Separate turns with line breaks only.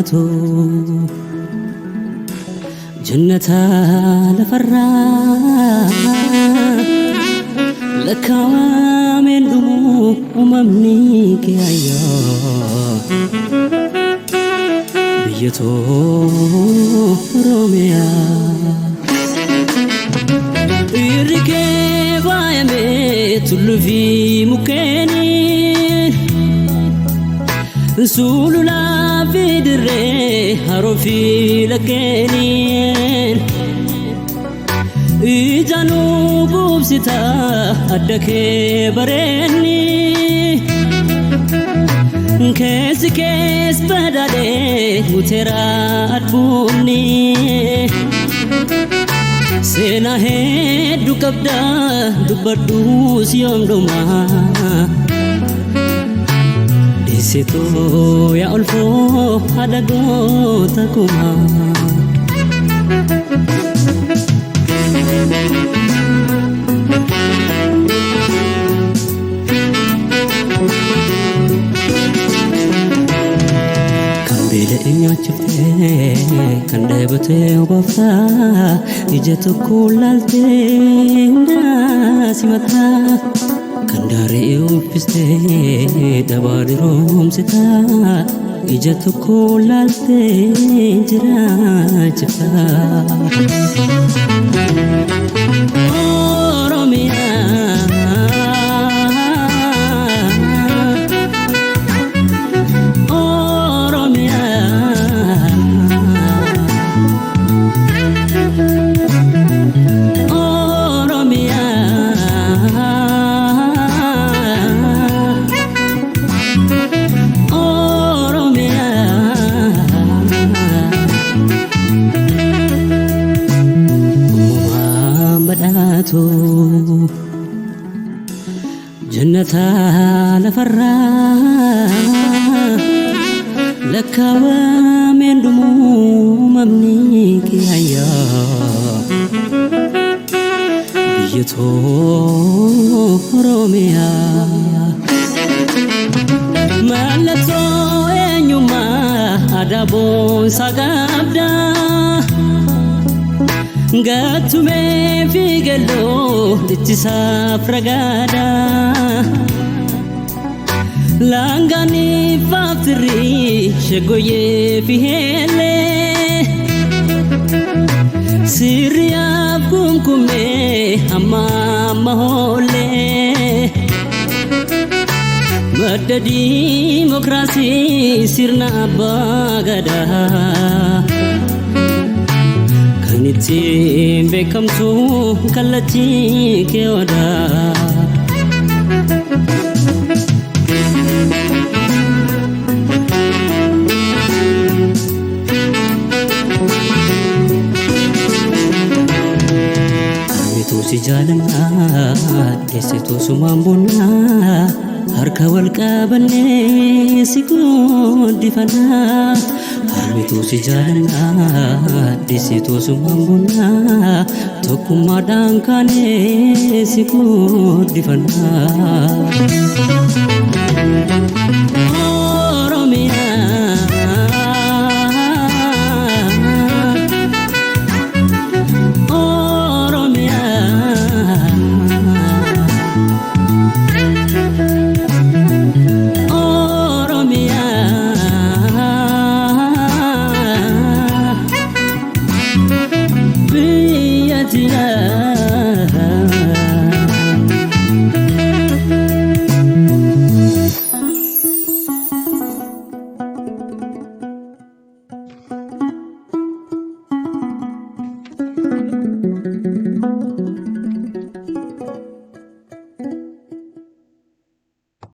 بداتو جنتا لفرا لكامل دمو وممنيك يا بيتو روميا يركب عيمي تلفي مكاني سولو لا في دري هروفي لكنين إجانو بوبستا أدك بريني كيس بدالي وترى أدبوني سينا هيدو كبدا دبردوس يوم دوما Disitu ya ulfu ada gotakuma Kambile inya cepe kande bete wafa ijatu kulalte simata Kandari upiste dabari romsita ijatu kulalte jira chita Oromia Oromia جنتا لفرا لك ومن دمو ممنيك يا بيتو روميا مالتو انيما ادابون ساغابدا Gatume figelo ditisa fragada Langani faftri shegoye fihele Siria kumkume amma mahole Mada demokrasi sirna bagada Kaniti bekam tu kalati ke wada Itu si jalana desitu sumambuna harka walqa banne sikudifana Itu si jalana disitu sumambuna tokuma dangkane sikudifana